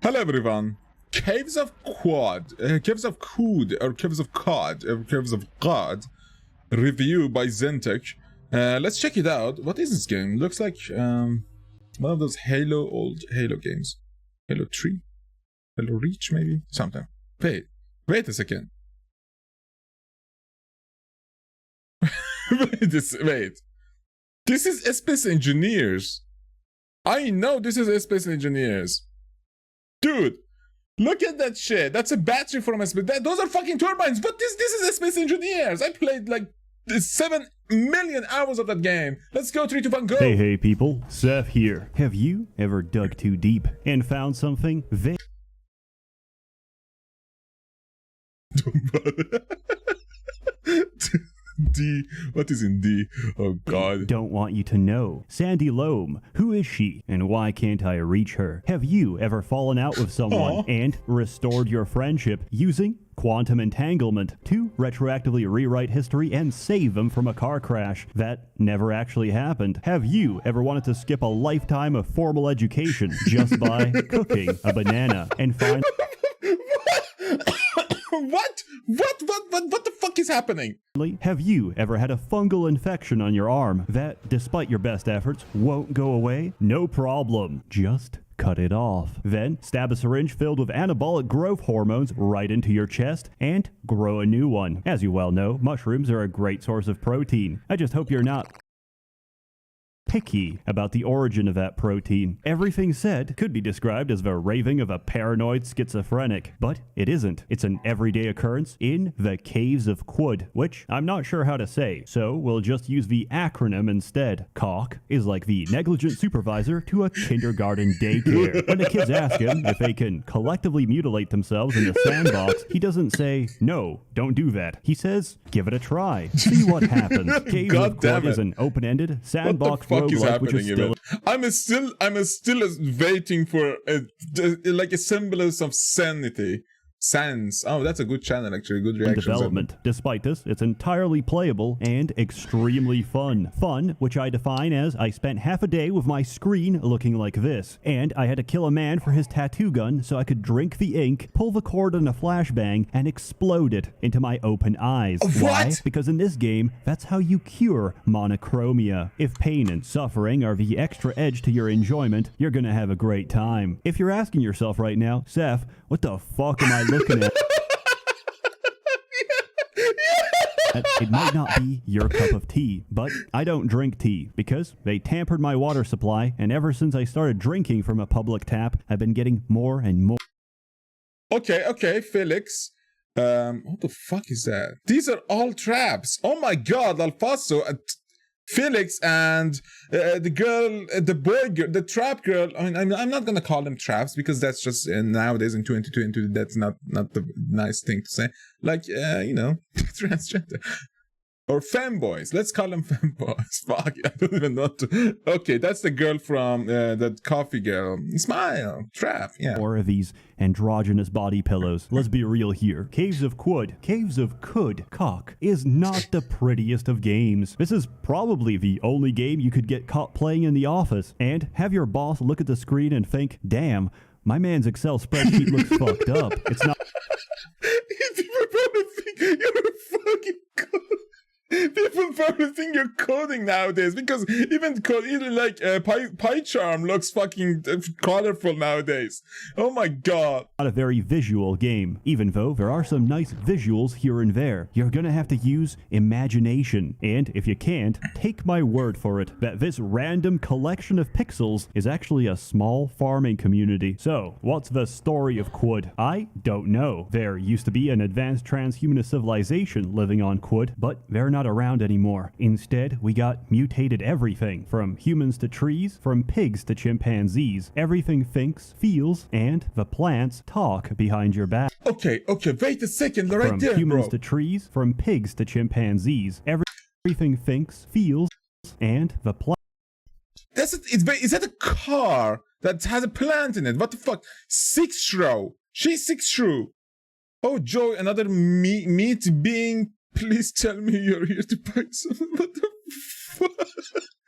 Hello everyone. Caves of Quad, Caves of Cod, or Caves of Cod, or Caves of God, review by SsethTzeentach. Let's check it out. What is this game? Looks like one of those old Halo games. Halo 3? Halo Reach, maybe? Something. Wait a second. Wait. This is Space Engineers. I know this is Space Engineers. Dude, look at that shit. That's a battery from Space. Those are fucking turbines. But this is Space Engineers. I played like 7 million hours of that game. Let's go 3, 2, 1, go. Hey people, Seth here. Have you ever dug too deep and found something D. What is in D? Oh god. Don't want you to know? Sandy Loam. Who is she and why can't I reach her? Have you ever fallen out with someone and restored your friendship using quantum entanglement to retroactively rewrite history and save them from a car crash that never actually happened? Have you ever wanted to skip a lifetime of formal education just by cooking a banana and find What the fuck is happening? Have you ever had a fungal infection on your arm that, despite your best efforts, won't go away? No problem. Just cut it off. Then stab a syringe filled with anabolic growth hormones right into your chest and grow a new one. As you well know, mushrooms are a great source of protein. I just hope you're not picky about the origin of that protein. Everything said could be described as the raving of a paranoid schizophrenic, but it isn't. It's an everyday occurrence in the Caves of Quad, which I'm not sure how to say, so we'll just use the acronym instead. COC is like the negligent supervisor to a kindergarten daycare. When the kids ask him if they can collectively mutilate themselves in the sandbox, he doesn't say, "No, don't do that." He says, "Give it a try. See what happens." Caves of Quad is an open-ended sandbox is happening even? I'm still waiting for like a semblance of sanity. Sans. Oh, that's a good channel actually. Good reaction. Development. Despite this, it's entirely playable and extremely fun. Fun, which I define as I spent half a day with my screen looking like this, and I had to kill a man for his tattoo gun so I could drink the ink, pull the cord on a flashbang, and explode it into my open eyes. What? Why? Because in this game, that's how you cure monochromia. If pain and suffering are the extra edge to your enjoyment, you're gonna have a great time. If you're asking yourself right now, Seth, what the fuck am I looking at? It might not be your cup of tea, but I don't drink tea because they tampered my water supply, and ever since I started drinking from a public tap, I've been getting more and more. Okay, Felix. What the fuck is that? These are all traps. Oh my god, Alfonso, Felix and the boy girl, the trap girl. I mean, I'm not gonna call them traps because that's just nowadays in 2022 that's not the nice thing to say. Like you know, transgender or femboys. Let's call them femboys. Fuck, I don't even know. Okay, that's the girl from that coffee girl. Smile, trap. Yeah. Or of these androgynous body pillows. Let's be real here. Caves of Quad, Caves of Cud, cock, is not the prettiest of games. This is probably the only game you could get caught playing in the office and have your boss look at the screen and think, "Damn, my man's Excel spreadsheet looks fucked up." It's not. People probably think you're a fucking People probably think you're coding nowadays because even like PyCharm looks fucking colorful nowadays. Oh my god. Not a very visual game, even though there are some nice visuals here and there. You're gonna have to use imagination, and if you can't, take my word for it that this random collection of pixels is actually a small farming community. So, what's the story of Quad? I don't know. There used to be an advanced transhumanist civilization living on Quad, but they're not around anymore. Instead, we got mutated everything, from humans to trees, from pigs to chimpanzees. Everything thinks, feels, and the plants talk behind your back. Okay, wait a second, right there, From humans bro. to trees, from pigs to chimpanzees. Everything thinks, feels, and the plants. Is that a car that has a plant in it? What the fuck? 6 row. She's 6 row. Oh, Joe, another meat being. Please tell me you're here to buy some. What the fuck?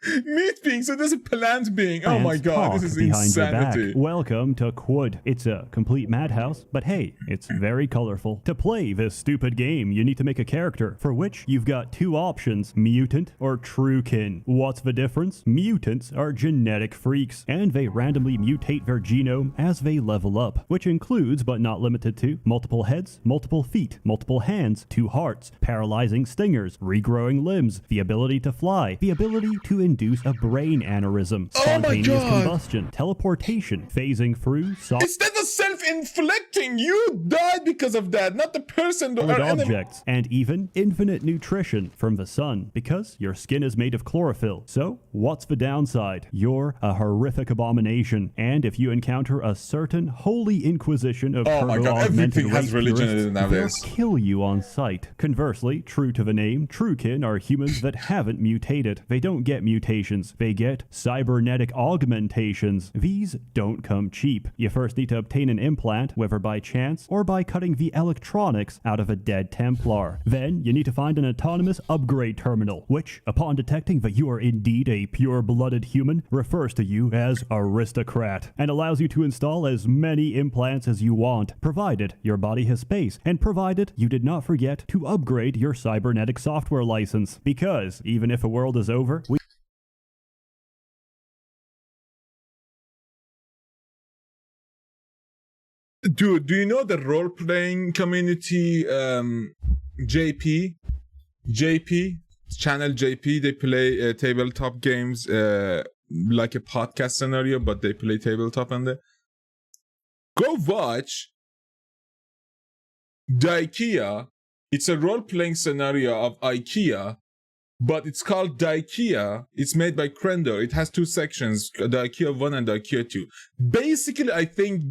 Meat being, so there's a plant being. Oh my Plants god, this talk is behind your insanity. back. Welcome to Squid. It's a complete madhouse, but hey, it's very colorful. To play this stupid game, you need to make a character, for which you've got two options, mutant or truekin. What's the difference? Mutants are genetic freaks, and they randomly mutate their genome as they level up, which includes, but not limited to, multiple heads, multiple feet, multiple hands, 2 hearts, paralyzing stingers, regrowing limbs, the ability to fly, the ability to induce a brain aneurysm, spontaneous combustion, teleportation, phasing through, Is that a self-inflicting? You died because of that, not the person solid objects, and even infinite nutrition from the sun, because your skin is made of chlorophyll. So, what's the downside? You're a horrific abomination, and if you encounter a certain holy inquisition of everything has religion in it they'll nowadays. kill you on sight. Conversely, true to the name, truekin are humans that haven't mutated. They don't get mutations, they get cybernetic augmentations. These don't come cheap. You first need to obtain an implant, whether by chance or by cutting the electronics out of a dead Templar. Then, you need to find an autonomous upgrade terminal, which, upon detecting that you are indeed a pure-blooded human, refers to you as aristocrat, and allows you to install as many implants as you want, provided your body has space, and provided you did not forget to upgrade your cybernetic software license. Because, even if a world is over, Dude, do you know the role-playing community, JP, channel JP, they play tabletop games, like a podcast scenario, but they play tabletop on there. Go watch the IKEA. It's a role-playing scenario of IKEA, but it's called the IKEA. It's made by Crendo. It has 2 sections, the IKEA 1 and the IKEA 2. Basically, I think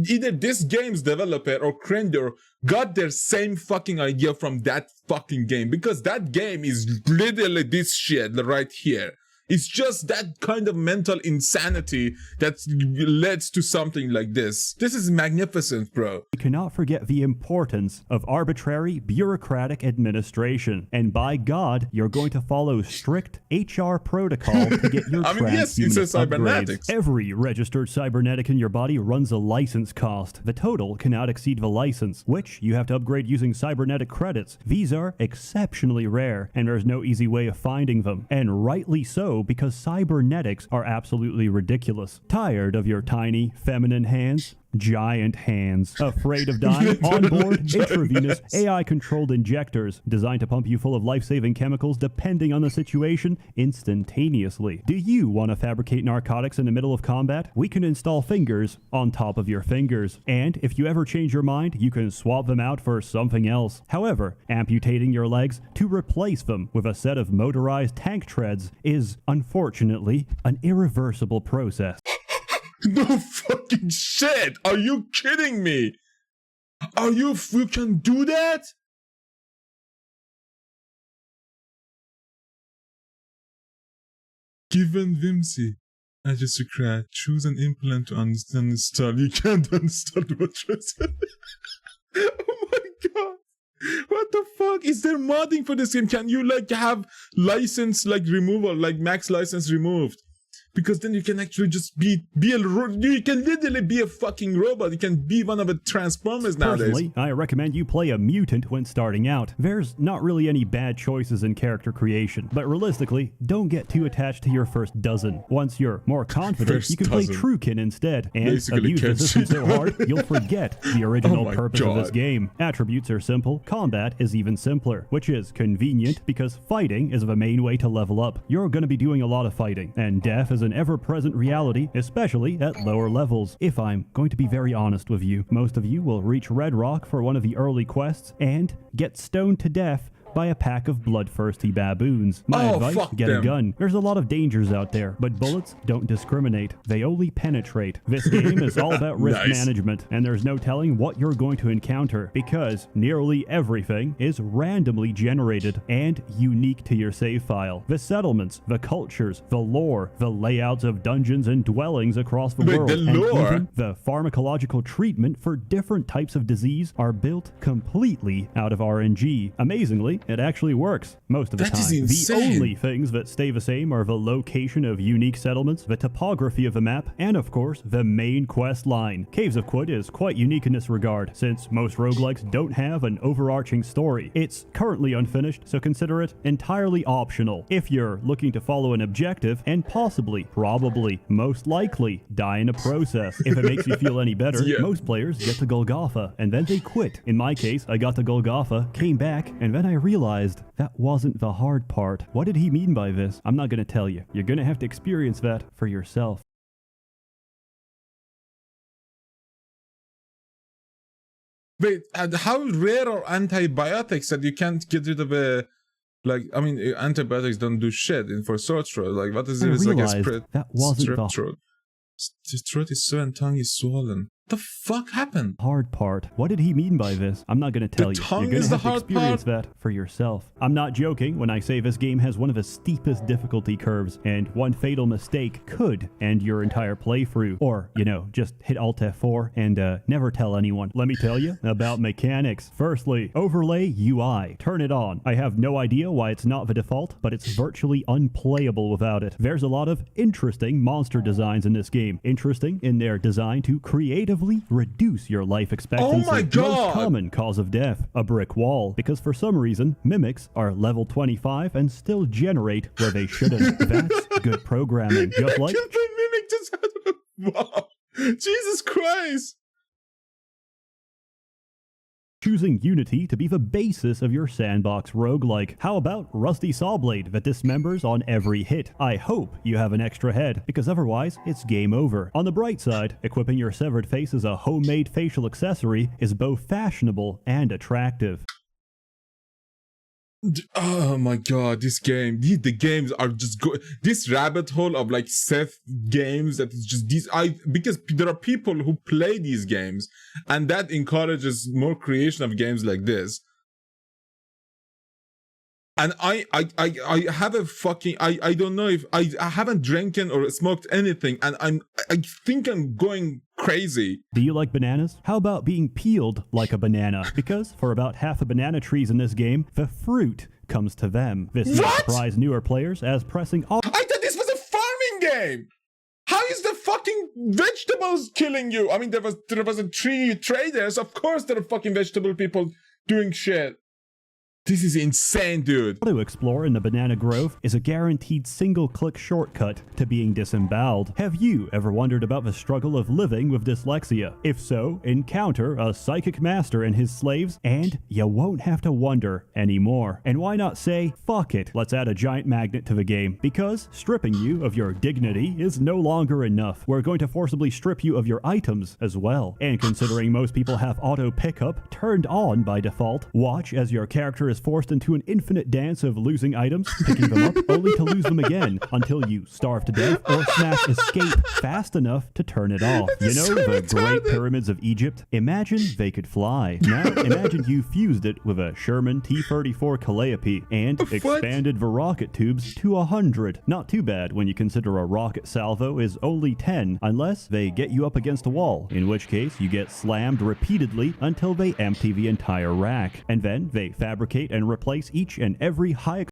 either this game's developer or Crender got their same fucking idea from that fucking game, because that game is literally this shit right here. It's just that kind of mental insanity that leads to something like this. This is magnificent, bro. You cannot forget the importance of arbitrary bureaucratic administration. And by God, you're going to follow strict HR protocol to get your yes, it's a cybernetics. Every registered cybernetic in your body runs a license cost. The total cannot exceed the license, which you have to upgrade using cybernetic credits. These are exceptionally rare, and there's no easy way of finding them. And rightly so, because cybernetics are absolutely ridiculous. Tired of your tiny, feminine hands? Giant hands. Afraid of dying? Onboard intravenous AI-controlled injectors designed to pump you full of life-saving chemicals depending on the situation instantaneously. Do you want to fabricate narcotics in the middle of combat? We can install fingers on top of your fingers. And if you ever change your mind, you can swap them out for something else. However, amputating your legs to replace them with a set of motorized tank treads is, unfortunately, an irreversible process. No fucking shit! Are you kidding me? You can do that? Given whimsy, aristocrat, choose an implant to uninstall. You can't uninstall the mattress. Oh my god! What the fuck? Is there modding for this game? Can you like have license like removal, like max license removed? Because then you can actually just you can literally be a fucking robot. You can be one of the Transformers nowadays. Personally, I recommend you play a mutant when starting out. There's not really any bad choices in character creation, but realistically, don't get too attached to your first dozen. Once you're more confident, you can play Truekin instead, and abuse the system so hard, you'll forget the original purpose of this game. Attributes are simple, combat is even simpler, which is convenient because fighting is the main way to level up. You're going to be doing a lot of fighting, and death is an ever-present reality, especially at lower levels. If I'm going to be very honest with you, most of you will reach Red Rock for one of the early quests and get stoned to death by a pack of bloodthirsty baboons. My advice, get a gun. There's a lot of dangers out there, but bullets don't discriminate. They only penetrate. This game is all about risk management, and there's no telling what you're going to encounter, because nearly everything is randomly generated and unique to your save file. The settlements, the cultures, the lore, the layouts of dungeons and dwellings across the world, and even the pharmacological treatment for different types of disease are built completely out of RNG. Amazingly, it actually works most of the That time. is The insane. only things that stay the same are the location of unique settlements, the topography of the map, and of course, the main quest line. Caves of Squid is quite unique in this regard, since most roguelikes don't have an overarching story. It's currently unfinished, so consider it entirely optional. If you're looking to follow an objective, and possibly, probably, most likely, die in a process. If it makes you feel any better, Yeah. most players get to Golgotha, and then they quit. In my case, I got to Golgotha, came back, and then I realized that wasn't the hard part. What did he mean by this? I'm not gonna tell you. You're gonna have to experience that for yourself. Wait, and how rare are antibiotics that you can't get rid of a... Like, I mean, antibiotics don't do shit for sore throat. Like, what is I it? It's like a realized that wasn't strep the throat. The throat is sore and tongue is swollen. What the fuck happened? hard part. What did he mean by this? I'm not gonna tell you. tongue You're gonna is the have to hard experience part? that for yourself. I'm not joking when I say this game has one of the steepest difficulty curves, and one fatal mistake could end your entire playthrough. Or, you know, just hit Alt F4 and never tell anyone. Let me tell you about mechanics. Firstly, overlay UI. Turn it on. I have no idea why it's not the default, but it's virtually unplayable without it. There's a lot of interesting monster designs in this game. Interesting in their design to creatively reduce your life expectancy. Oh my God! Most common cause of death, a brick wall, because for some reason, mimics are level 25 and still generate where they shouldn't. That's good programming. Just like Killed the mimic just out of... Wow. Jesus Christ. choosing Unity to be the basis of your sandbox roguelike. How about Rusty Sawblade that dismembers on every hit? I hope you have an extra head, because otherwise it's game over. On the bright side, equipping your severed face as a homemade facial accessory is both fashionable and attractive. Oh my god, this game, the games are just this rabbit hole of like Seth games that is just these, because there are people who play these games and that encourages more creation of games like this. And I have a fucking, I don't know if, I haven't drinking or smoked anything and I think I'm going crazy. Do you like bananas? How about being peeled like a banana? Because for about half the banana trees in this game, the fruit comes to them. This may surprise newer players as pressing all— I thought this was a farming game! How is the fucking vegetables killing you? I mean, there was a tree traders, of course there are fucking vegetable people doing shit. This is insane, dude. to explore in the Banana Grove is a guaranteed single-click shortcut to being disemboweled. Have you ever wondered about the struggle of living with dyslexia? If so, encounter a psychic master and his slaves, and you won't have to wonder anymore. And why not say, fuck it, let's add a giant magnet to the game? Because stripping you of your dignity is no longer enough. We're going to forcibly strip you of your items as well. And considering most people have auto pickup turned on by default, watch as your character is forced into an infinite dance of losing items, picking them up, only to lose them again until you starve to death or smash escape fast enough to turn it off. You know the Great Pyramids of Egypt? Imagine they could fly. Now imagine you fused it with a Sherman T-34 Calliope and expanded the rocket tubes to 100. Not too bad when you consider a rocket salvo is only 10, unless they get you up against a wall, in which case you get slammed repeatedly until they empty the entire rack. And then they fabricate and replace each and every high—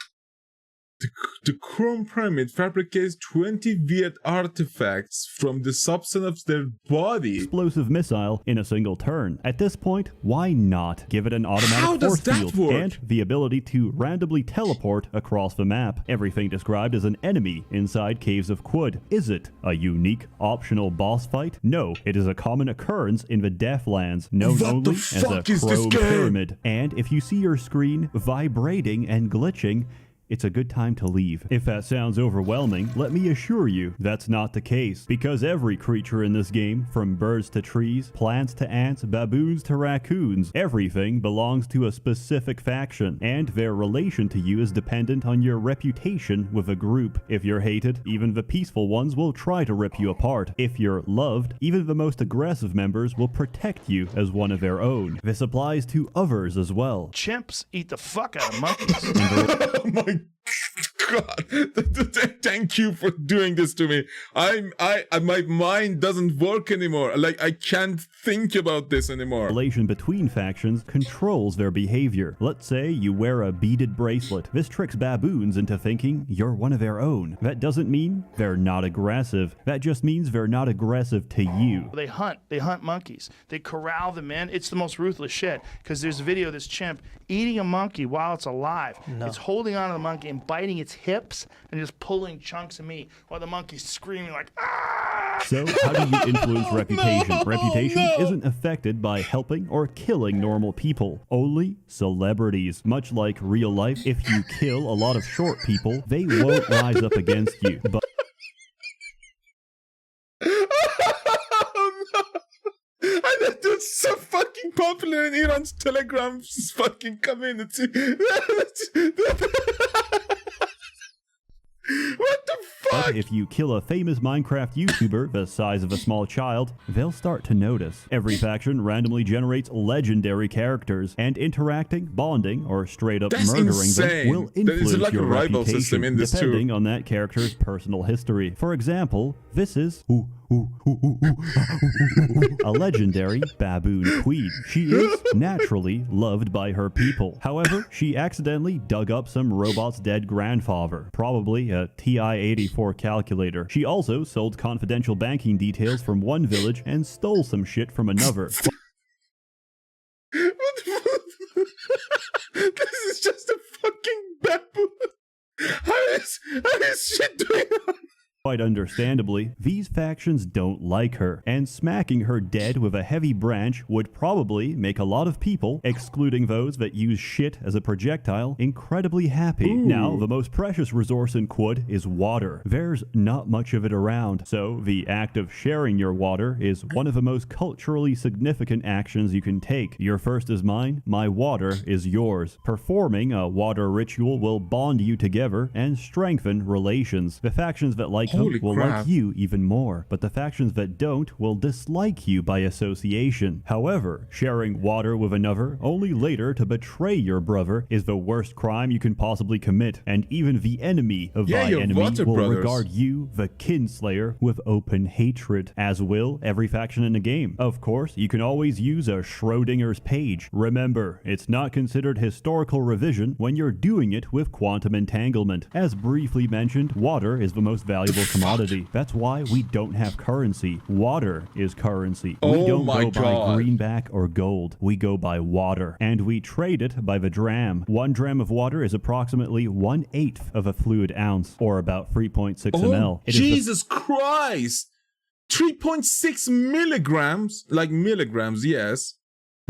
The Chrome Pyramid fabricates 20 weird artifacts from the substance of their body. explosive missile in a single turn. At this point, why not give it an How automatic does force that field work? and the ability to randomly teleport across the map? Everything described as an enemy inside Caves of Squid. Is it a unique, optional boss fight? No, it is a common occurrence in the Deathlands, known What only the as a fuck is this Chrome game? Pyramid. And if you see your screen vibrating and glitching, it's a good time to leave. If that sounds overwhelming, let me assure you that's not the case, because every creature in this game, from birds to trees, plants to ants, baboons to raccoons, everything belongs to a specific faction, and their relation to you is dependent on your reputation with a group. If you're hated, even the peaceful ones will try to rip you apart. If you're loved, even the most aggressive members will protect you as one of their own. This applies to others as well. Chimps eat the fuck out of monkeys. Oh my God. Thank you for doing this to me. My mind doesn't work anymore. Like, I can't think about this anymore. Relation between factions controls their behavior. Let's say you wear a beaded bracelet. This tricks baboons into thinking you're one of their own. That doesn't mean they're not aggressive. That just means they're not aggressive to you. They hunt monkeys. They corral them in. It's the most ruthless shit, because there's a video of this chimp eating a monkey while it's alive. No. It's holding on to the monkey and biting its hips and just pulling chunks of meat while the monkey's screaming like, ah! So, how do you influence reputation? Reputation isn't affected by helping or killing normal people, only celebrities. Much like real life, if you kill a lot of short people, they won't rise up against you. But And that's so fucking popular in Iran's Telegram fucking community. What the fuck? if you kill a famous Minecraft YouTuber the size of a small child, they'll start to notice. Every faction randomly generates legendary characters, and interacting, bonding, or straight up murdering them will influence like your a rival reputation system in this depending on that character's personal history. For example, this is a legendary baboon queen. She is naturally loved by her people. However, she accidentally dug up some robot's dead grandfather, probably a TI-84 calculator. She also sold confidential banking details from one village and stole some shit from another. This is just a fucking baboon. How is shit doing that? Quite understandably, these factions don't like her, and smacking her dead with a heavy branch would probably make a lot of people, excluding those that use shit as a projectile, incredibly happy. Ooh. Now, the most precious resource in Quad is water. There's not much of it around, so the act of sharing your water is one of the most culturally significant actions you can take. Your thirst is mine, my water is yours. Performing a water ritual will bond you together and strengthen relations. The factions that like them will like you even more, but the factions that don't will dislike you by association. However, sharing water with another only later to betray your brother is the worst crime you can possibly commit, and even the enemy of thy enemy will regard you, the kinslayer, with open hatred, as will every faction in the game. Of course, you can always use a Schrodinger's page. Remember, it's not considered historical revision when you're doing it with quantum entanglement. As briefly mentioned, water is the most valuable commodity. That's why we don't have currency. Water is currency. We don't go by greenback or gold. We go by water. And we trade it by the dram. 1 dram of water is approximately 1/8 of a fluid ounce, or about 3.6 ml. Jesus Christ! 3.6 milligrams? Like milligrams, yes.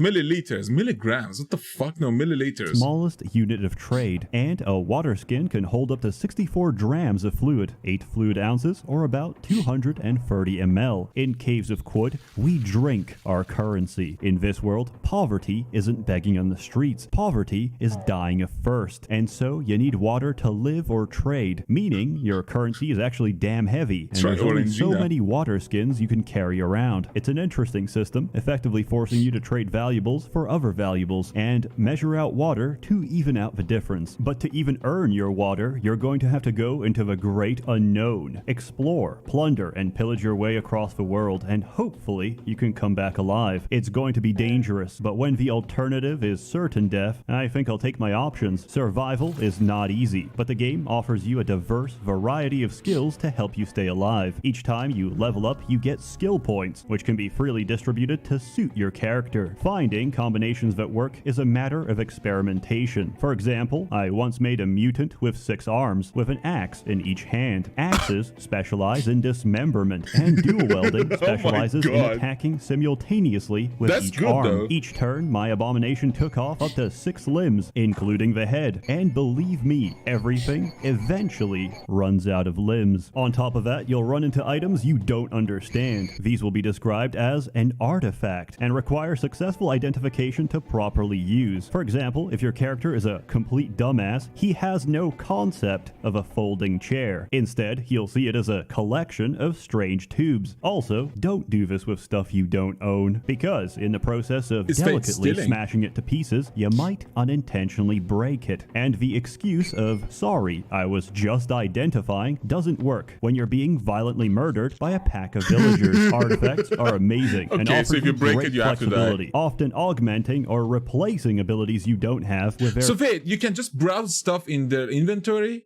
Milliliters, milligrams, what the fuck? No, milliliters. Smallest unit of trade, and a water skin can hold up to 64 drams of fluid, 8 fluid ounces, or about 230 ml. In Caves of Quad, we drink our currency. In this world, poverty isn't begging on the streets. Poverty is dying of thirst, and so you need water to live or trade, meaning your currency is actually damn heavy, and there's only so many water skins you can carry around. It's an interesting system, effectively forcing you to trade valuables for other valuables and measure out water to even out the difference. But to even earn your water, you're going to have to go into the great unknown, explore, plunder, and pillage your way across the world, and hopefully you can come back alive. It's going to be dangerous, but when the alternative is certain death, I think I'll take my options. Survival is not easy, but the game offers you a diverse variety of skills to help you stay alive. Each time you level up, you get skill points, which can be freely distributed to suit your character. Finding combinations that work is a matter of experimentation. For example, I once made a mutant with 6 arms, with an axe in each hand. Axes specialize in dismemberment, and dual welding specializes in attacking simultaneously with each arm. Though. Each turn, my abomination took off up to 6 limbs, including the head. And believe me, everything eventually runs out of limbs. On top of that, you'll run into items you don't understand. These will be described as an artifact, and require successful helpful identification to properly use. For example, if your character is a complete dumbass, he has no concept of a folding chair. Instead, he'll see it as a collection of strange tubes. Also, don't do this with stuff you don't own, because in the process of delicately smashing it to pieces, you might unintentionally break it. And the excuse of, sorry, I was just identifying, doesn't work when you're being violently murdered by a pack of villagers. Artifacts are amazing and offer so if you break great it, you have to flexibility, often augmenting or replacing abilities you don't have with their... So wait, you can just browse stuff in their inventory?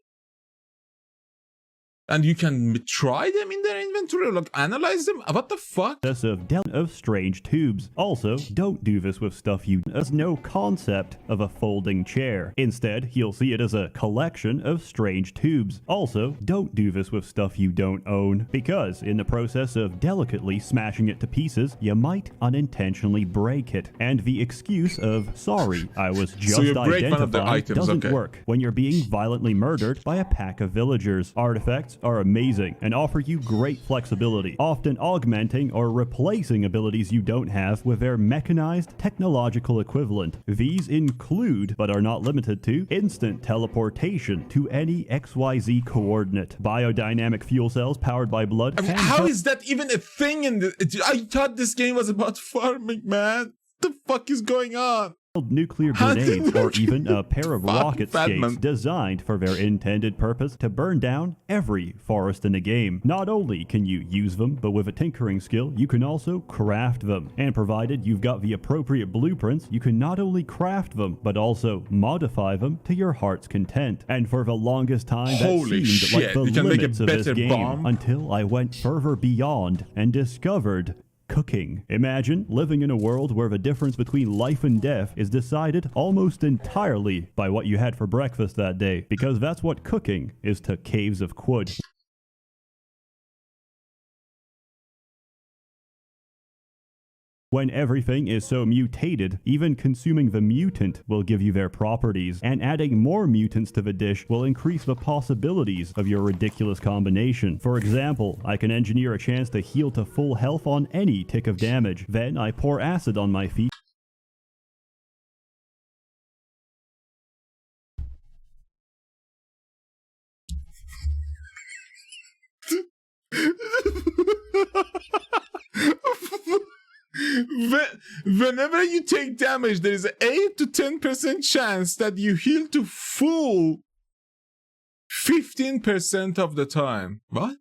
And you can try them in their inventory or like analyze them? What the fuck? Of strange tubes. Also, don't do this with stuff you has no concept of a folding chair. Instead, he'll see it as a collection of strange tubes. Also, don't do this with stuff you don't own, because in the process of delicately smashing it to pieces, you might unintentionally break it. And the excuse of, sorry, I was just identifying, doesn't work when you're being violently murdered by a pack of villagers. Artifacts are amazing and offer you great flexibility, often augmenting or replacing abilities you don't have with their mechanized technological equivalent. These include, but are not limited to, instant teleportation to any XYZ coordinate, biodynamic fuel cells powered by blood. I mean, how is that even a thing in the... I thought this game was about farming, man. What the fuck is going on? Nuclear grenades or even a pair of rocket skates designed for their intended purpose to burn down every forest in the game. Not only can you use them, but with a tinkering skill, you can also craft them. And provided you've got the appropriate blueprints, you can not only craft them, but also modify them to your heart's content. And for the longest time, that seemed like the limits of this game until I went further beyond and discovered cooking. Imagine living in a world where the difference between life and death is decided almost entirely by what you had for breakfast that day, because that's what cooking is to caves of Quud. When everything is so mutated, even consuming the mutant will give you their properties, and adding more mutants to the dish will increase the possibilities of your ridiculous combination. For example, I can engineer a chance to heal to full health on any tick of damage. Then I pour acid on my feet. Whenever you take damage, there is an 8 to 10% chance that you heal to full 15% of the time. What?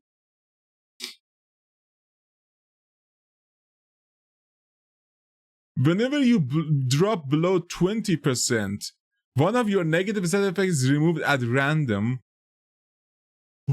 Whenever you drop below 20%, one of your negative side effects is removed at random.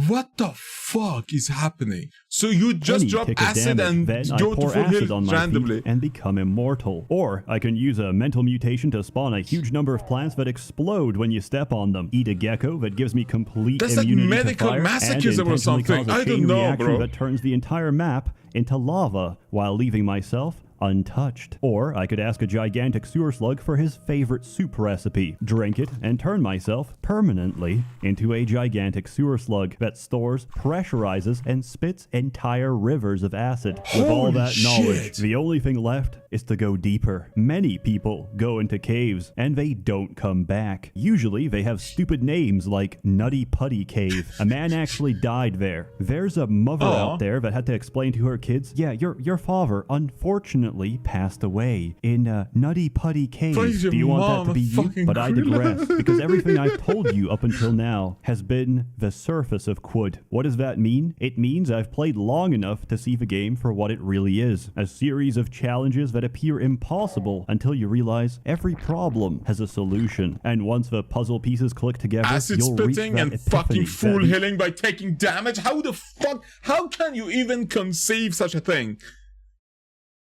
What the fuck is happening? So you just drop acid and go to full health randomly and become immortal. Or I can use a mental mutation to spawn a huge number of plants that explode when you step on them. Eat a gecko that gives me complete immunity like medical to fire, masochism or something. I don't know, bro. That turns the entire map into lava while leaving myself untouched. Or I could ask a gigantic sewer slug for his favorite soup recipe, drink it, and turn myself permanently into a gigantic sewer slug that stores, pressurizes, and spits entire rivers of acid. With all that knowledge, the only thing left is to go deeper. Many people go into caves and they don't come back. Usually they have stupid names like Nutty Putty Cave. A man actually died there. There's a mother out there that had to explain to her kids, yeah, your father unfortunately passed away in Nutty Putty Cave. Do you want that to be you? But I digress, because everything I've told you up until now has been the surface of Quud. What does that mean? It means I've played long enough to see the game for what it really is. A series of challenges that appear impossible until you realize every problem has a solution. And once the puzzle pieces click together, acid you'll reach spitting that and fucking full healing by taking damage? How the fuck? How can you even conceive such a thing?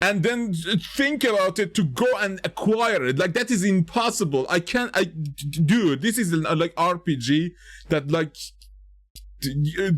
And then think about it to go and acquire it. Like, that is impossible. Dude, this is like RPG that like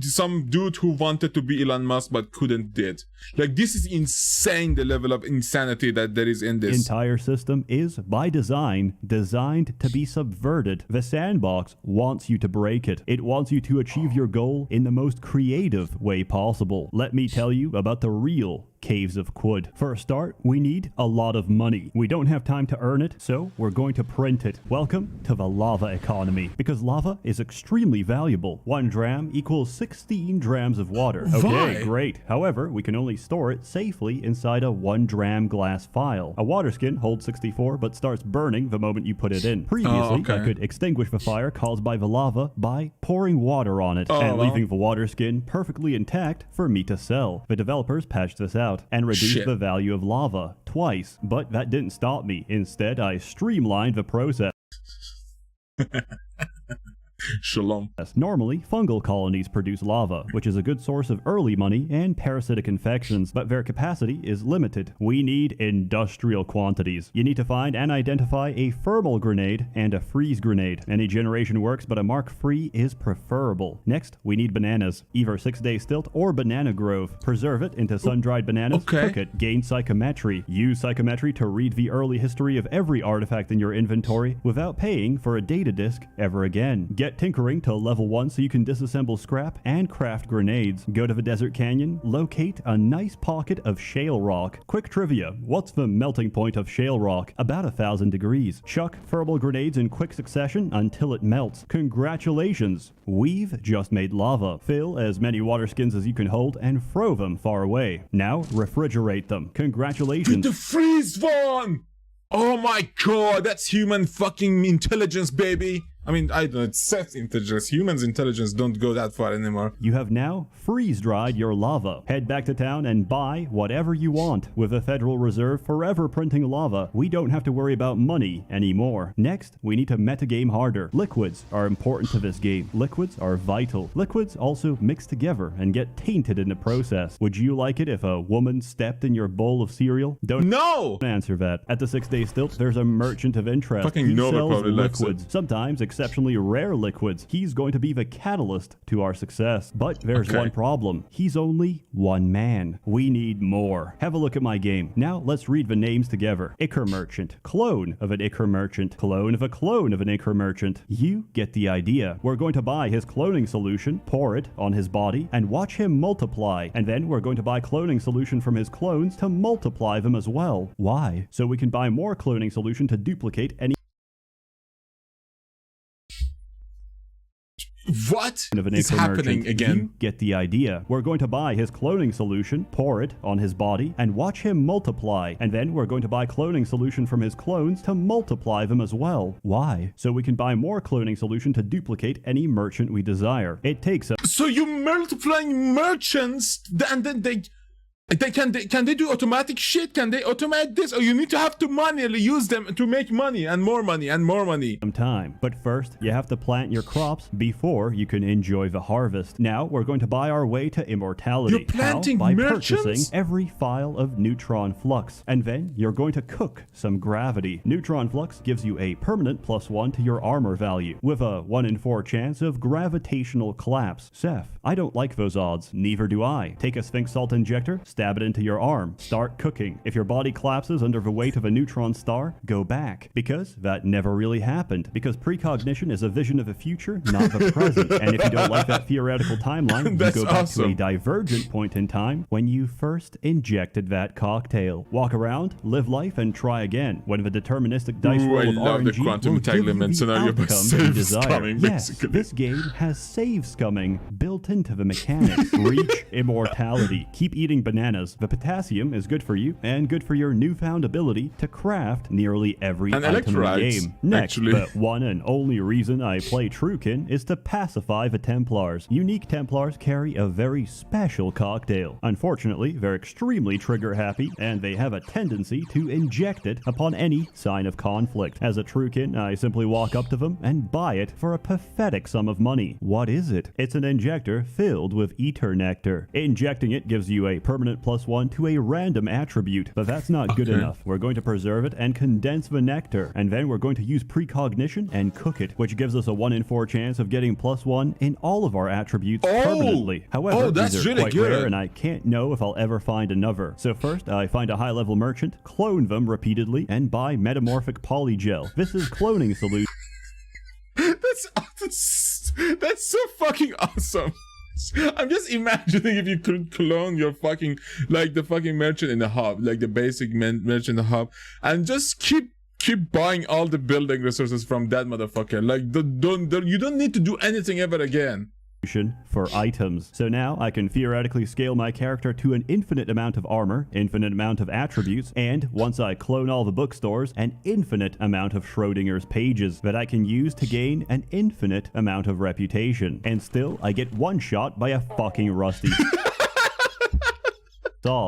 some dude who wanted to be Elon Musk but couldn't did. Like, this is insane, the level of insanity that there is in this. Entire system is, by design, designed to be subverted. The sandbox wants you to break it. It wants you to achieve your goal in the most creative way possible. Let me tell you about the real caves of quid. For a start, we need a lot of money. We don't have time to earn it, so we're going to print it. Welcome to the lava economy, because lava is extremely valuable. 1 dram equals 16 drams of water. Okay, Why? great. However, we can only store it safely inside a 1 dram glass vial. A water skin holds 64, but starts burning the moment you put it in. Previously, I could extinguish the fire caused by the lava by pouring water on it and leaving the water skin perfectly intact for me to sell. The developers patched this out and reduced the value of lava twice, but that didn't stop me. Instead, I streamlined the process. Shalom. Normally, fungal colonies produce lava, which is a good source of early money and parasitic infections, but their capacity is limited. We need industrial quantities. You need to find and identify a thermal grenade and a freeze grenade. Any generation works, but a Mark III is preferable. Next, we need bananas, either 6-day stilt or banana grove. Preserve it into sun-dried bananas, cook it, gain psychometry. Use psychometry to read the early history of every artifact in your inventory without paying for a data disk ever again. Get tinkering to level 1 so you can disassemble scrap and craft grenades. Go to the desert canyon, locate a nice pocket of shale rock. Quick trivia, what's the melting point of shale rock? About 1,000 degrees. Chuck thermal grenades in quick succession until it melts. Congratulations, we've just made lava. Fill as many water skins as you can hold and throw them far away. Now refrigerate them. Congratulations. The freeze one! Oh my god, that's human fucking intelligence, baby. I mean, I don't know, it's Seth's intelligence. Humans' intelligence don't go that far anymore. You have now freeze-dried your lava. Head back to town and buy whatever you want. With the Federal Reserve forever printing lava, we don't have to worry about money anymore. Next, we need to metagame harder. Liquids are important to this game. Liquids are vital. Liquids also mix together and get tainted in the process. Would you like it if a woman stepped in your bowl of cereal? Don't answer that. At the 6-day stilt, there's a merchant of interest. Fucking Nova probably liquids. Sometimes exceptionally rare liquids. He's going to be the catalyst to our success. But there's one problem. He's only one man. We need more. Have a look at my game. Now let's read the names together. Ichor Merchant. Clone of an Ichor Merchant. Clone of a clone of an Ichor Merchant. You get the idea. We're going to buy his cloning solution, pour it on his body, and watch him multiply. And then we're going to buy cloning solution from his clones to multiply them as well. Why? So we can buy more cloning solution to duplicate any What is happening again? You get the idea. We're going to buy his cloning solution, pour it on his body, and watch him multiply. And then we're going to buy cloning solution from his clones to multiply them as well. Why? So we can buy more cloning solution to duplicate any merchant we desire. It takes a... So you multiplying merchants, and then they can they do automatic shit? Can they automate this? Or you need to have to manually use them to make money and more money and more money. Some time. But first, you have to plant your crops before you can enjoy the harvest. Now, we're going to buy our way to immortality. You're planting By merchants? purchasing every file of neutron flux. And then you're going to cook some gravity. Neutron flux gives you a permanent +1 to your armor value, with a 1 in 4 chance of gravitational collapse. Seth, I don't like those odds. Neither do I. Take a Sphinx Salt Injector, stab it into your arm, start cooking. If your body collapses under the weight of a neutron star, go back. Because that never really happened. Because precognition is a vision of the future, not the present. And if you don't like that theoretical timeline, you go back to a divergent point in time when you first injected that cocktail. Walk around, live life, and try again. When the deterministic dice roll of RNG the quantum will give you entanglement the scenario, but outcome you save desire. scumming, Yes, basically. this game has save scumming built into the mechanics. Reach immortality. Keep eating bananas. The potassium is good for you and good for your newfound ability to craft nearly every item in the game. Next, the one and only reason I play Trukin is to pacify the Templars. Unique Templars carry a very special cocktail. Unfortunately, they're extremely trigger happy and they have a tendency to inject it upon any sign of conflict. As a Trukin, I simply walk up to them and buy it for a pathetic sum of money. What is it? It's an injector filled with ether nectar. Injecting it gives you a permanent +1 to a random attribute, but that's not good enough. We're going to preserve it and condense the nectar, and then we're going to use precognition and cook it, which gives us a 1 in 4 chance of getting +1 in all of our attributes permanently. However, that's these are really quite good. rare, and I can't know if I'll ever find another. So first, I find a high-level merchant, clone them repeatedly, and buy metamorphic polygel. This is cloning solution. That's so fucking awesome. I'm just imagining if you could clone your fucking, like the fucking merchant in the hub, like the basic merchant in the hub, and just keep buying all the building resources from that motherfucker. Like, you don't need to do anything ever again. For items. So now I can theoretically scale my character to an infinite amount of armor, infinite amount of attributes, and once I clone all the bookstores, an infinite amount of Schrodinger's pages that I can use to gain an infinite amount of reputation. And still, I get one shot by a fucking rusty.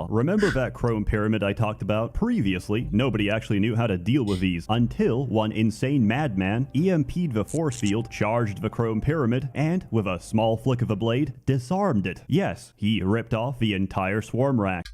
Remember that chrome pyramid I talked about? Previously, nobody actually knew how to deal with these until one insane madman EMP'd the force field, charged the chrome pyramid, and with a small flick of a blade, disarmed it. Yes, he ripped off the entire swarm rack.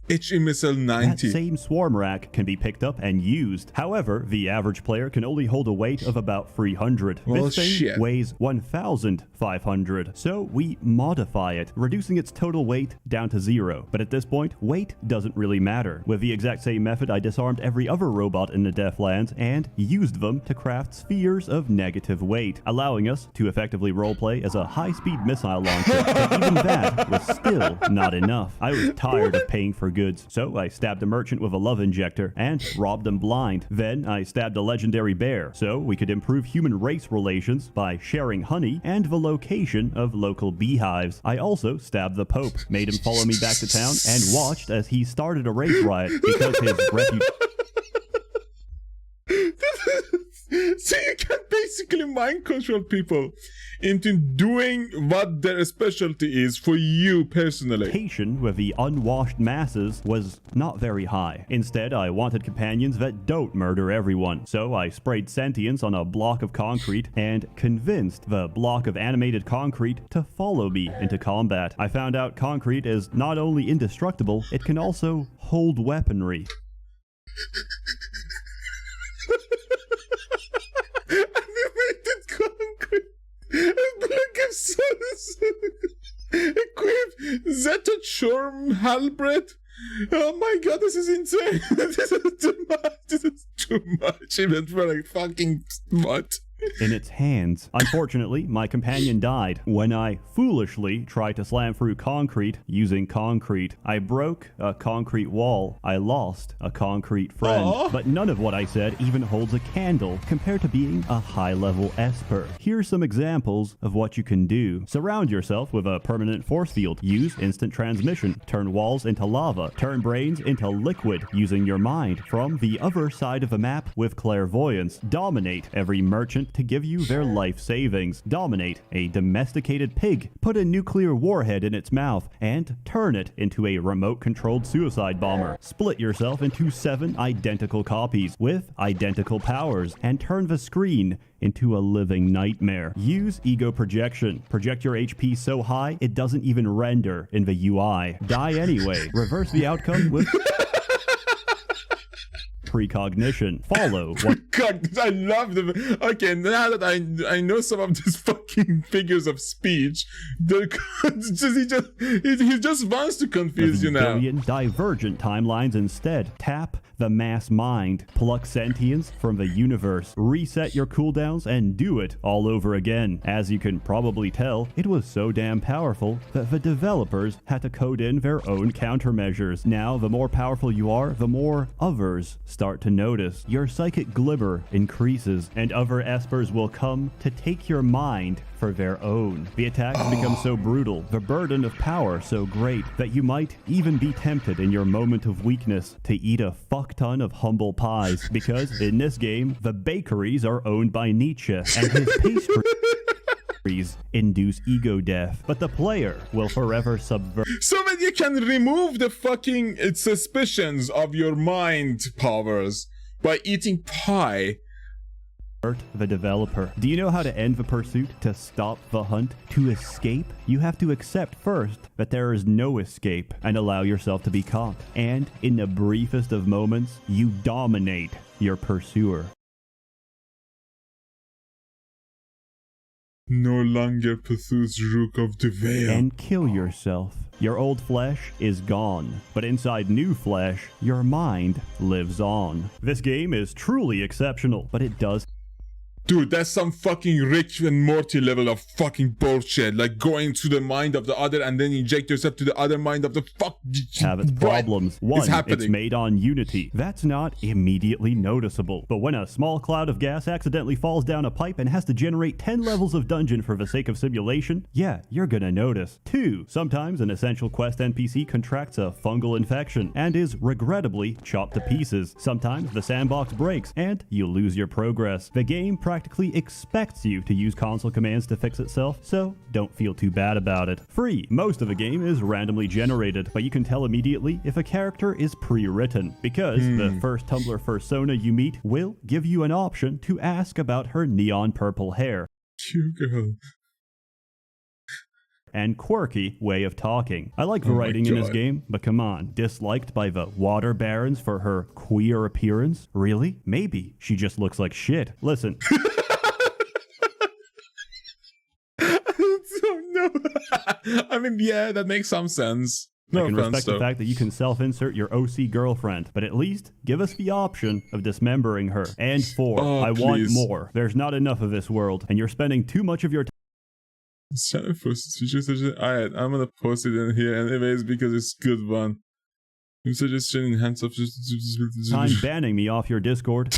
HE missile 90. That same swarm rack can be picked up and used. However, the average player can only hold a weight of about 300. Well, this thing shit. weighs 1,500. So we modify it, reducing its total weight down to 0. But at this point, weight doesn't really matter. With the exact same method, I disarmed every other robot in the Deathlands and used them to craft spheres of negative weight, allowing us to effectively roleplay as a high-speed missile launcher. But even that was still not enough. I was tired of paying for goods, so I stabbed a merchant with a love injector and robbed him blind. Then I stabbed a legendary bear, so we could improve human race relations by sharing honey and the location of local beehives. I also stabbed the Pope, made him follow me back to town, and watched as he started a race riot because his reputation. So you can basically mind control people into doing what their specialty is for you personally. With the unwashed masses was not very high. Instead, I wanted companions that don't murder everyone. So I sprayed sentience on a block of concrete and convinced the block of animated concrete to follow me into combat. I found out concrete is not only indestructible, it can also hold weaponry. Animated concrete. Equip Zetachorm halberd. Oh my god, this is insane. This is too much. This is too much even for a fucking smut. In its hands. Unfortunately, my companion died when I foolishly tried to slam through concrete using concrete. I broke a concrete wall. I lost a concrete friend. Aww. But none of what I said even holds a candle compared to being a high-level esper. Here's some examples of what you can do. Surround yourself with a permanent force field. Use instant transmission. Turn walls into lava. Turn brains into liquid using your mind from the other side of the map with clairvoyance. Dominate every merchant to give you their life savings. Dominate a domesticated pig. Put a nuclear warhead in its mouth and turn it into a remote-controlled suicide bomber. Split yourself into 7 identical copies with identical powers and turn the screen into a living nightmare. Use ego projection. Project your HP so high it doesn't even render in the UI. Die anyway. Reverse the outcome with precognition. Follow what. God, I love them. Okay, now that I know some of these fucking figures of speech, he just wants to confuse you now. Billion divergent timelines instead. Tap the mass mind. Pluck sentience from the universe. Reset your cooldowns and do it all over again. As you can probably tell, it was so damn powerful that the developers had to code in their own countermeasures. Now, the more powerful you are, the more others start to notice. Your psychic glimmer increases, and other espers will come to take your mind for their own. The attacks become so brutal, the burden of power so great, that you might even be tempted in your moment of weakness to eat a fuck ton of humble pies, because in this game, the bakeries are owned by Nietzsche, and his pastries induce ego death, but the player will forever subvert. So that you can remove the fucking suspicions of your mind powers by eating pie. The developer. Do you know how to end the pursuit? To stop the hunt? To escape? You have to accept first that there is no escape and allow yourself to be caught. And in the briefest of moments, you dominate your pursuer. No longer pursues Rook of the Veil. And kill yourself. Your old flesh is gone, but inside new flesh, your mind lives on. This game is truly exceptional, but it does Dude, that's some fucking Rick and Morty level of fucking bullshit. Like going to the mind of the other and then inject yourself to the other mind of the fuck. Have its problems. It's One, it's made on Unity. That's not immediately noticeable. But when a small cloud of gas accidentally falls down a pipe and has to generate 10 levels of dungeon for the sake of simulation, yeah, you're gonna notice. Two, sometimes an essential quest NPC contracts a fungal infection and is regrettably chopped to pieces. Sometimes the sandbox breaks and you lose your progress. The game practically expects you to use console commands to fix itself, so don't feel too bad about it. Free. Most of the game is randomly generated, but you can tell immediately if a character is pre-written, because the first Tumblr fursona you meet will give you an option to ask about her neon purple hair. Cute girl. And quirky way of talking. I like the writing in this game, but come on, disliked by the water barons for her queer appearance? Really? Maybe she just looks like shit. Listen. No. I mean, yeah, that makes some sense. No I can offense, respect the though. fact that you can self-insert your OC girlfriend, but at least give us the option of dismembering her. And four, I want more. There's not enough of this world, and you're spending too much of your Alright, I'm gonna post it in here anyways because it's a good one. Suggestion in hands of time banning me off your Discord.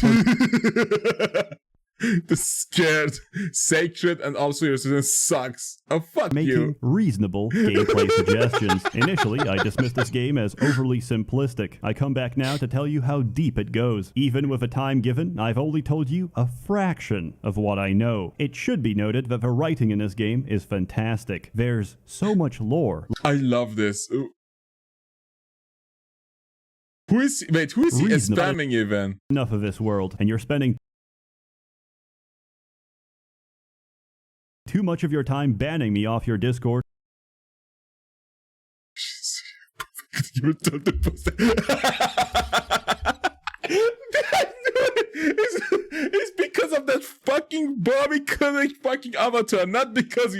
The scared, sacred, and also your student sucks. Oh, fuck Making you. reasonable gameplay suggestions. Initially, I dismissed this game as overly simplistic. I come back now to tell you how deep it goes. Even with a time given, I've only told you a fraction of what I know. It should be noted that the writing in this game is fantastic. There's so much lore. I love this. Who is he spamming even? Enough of this world, and you're spending too much of your time banning me off your Discord. You told the post. It's because of that fucking Bobby Kotick fucking avatar, not because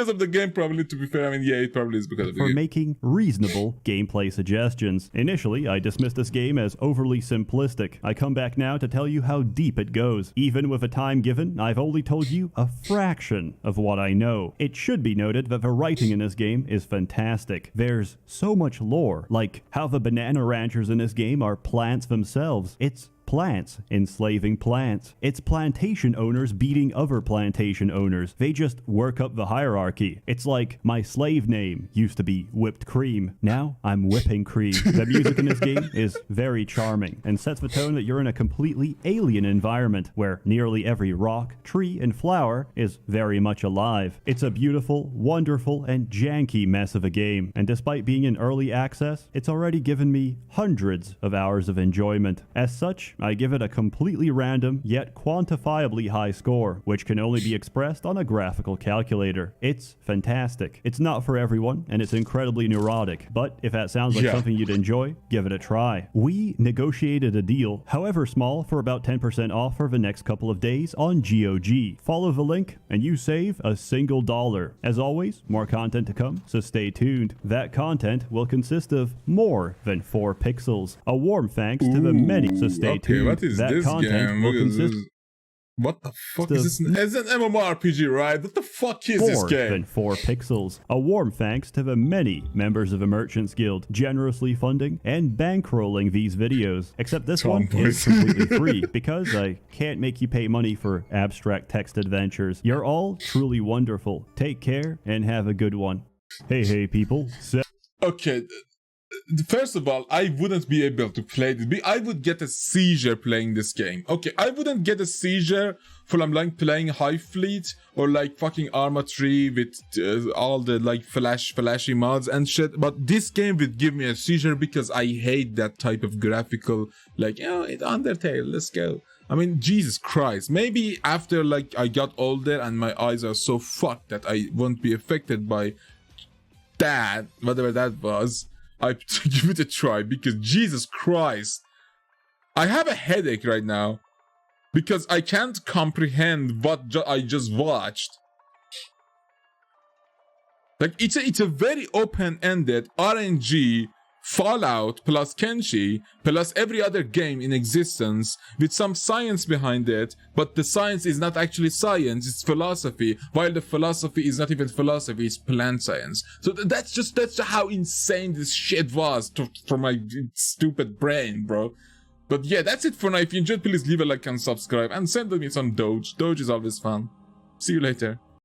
of the game, probably, to be fair. I mean, yeah, it probably is because of the game. For making reasonable gameplay suggestions. Initially, I dismissed this game as overly simplistic. I come back now to tell you how deep it goes. Even with a time given, I've only told you a fraction of what I know. It should be noted that the writing in this game is fantastic. There's so much lore, like how the banana ranchers in this game are plants themselves. It's plants enslaving plants. It's plantation owners beating other plantation owners. They just work up the hierarchy. It's like my slave name used to be whipped cream. Now I'm whipping cream. The music in this game is very charming and sets the tone that you're in a completely alien environment where nearly every rock, tree, and flower is very much alive. It's a beautiful, wonderful, and janky mess of a game. And despite being in early access, it's already given me hundreds of hours of enjoyment. As such, I give it a completely random yet quantifiably high score, which can only be expressed on a graphical calculator. It's fantastic. It's not for everyone, and it's incredibly neurotic, but if that sounds like something you'd enjoy, give it a try. We negotiated a deal, however small, for about 10% off for the next couple of days on GOG. Follow the link, and you save a single $1. As always, more content to come, so stay tuned. That content will consist of more than 4 pixels. A warm thanks to the many, so stay tuned. What is that this content game? will consist What the fuck is this? It's an MMORPG, right? What the fuck is this game? More than 4 pixels. A warm thanks to the many members of the Merchants Guild generously funding and bankrolling these videos. Except this one is completely free because I can't make you pay money for abstract text adventures. You're all truly wonderful. Take care and have a good one. Hey people. Okay. First of all, I wouldn't be able to play this. I would get a seizure playing this game. Okay, I wouldn't get a seizure from like playing Hive Fleet or like fucking Arma 3 with all the like flashy mods and shit. But this game would give me a seizure because I hate that type of graphical, like, it's Undertale, let's go. I mean, Jesus Christ. Maybe after like I got older and my eyes are so fucked that I won't be affected by that, whatever that was. I give it a try because Jesus Christ, I have a headache right now because I can't comprehend what I just watched. Like it's a very open-ended RNG Fallout plus Kenshi plus every other game in existence with some science behind it, but the science is not actually science, it's philosophy, while the philosophy is not even philosophy, it's plant science. So that's just how insane this shit was for my stupid brain, bro. But yeah, that's it for now. If you enjoyed, please leave a like and subscribe, and send me some Doge. Doge is always fun. See you later.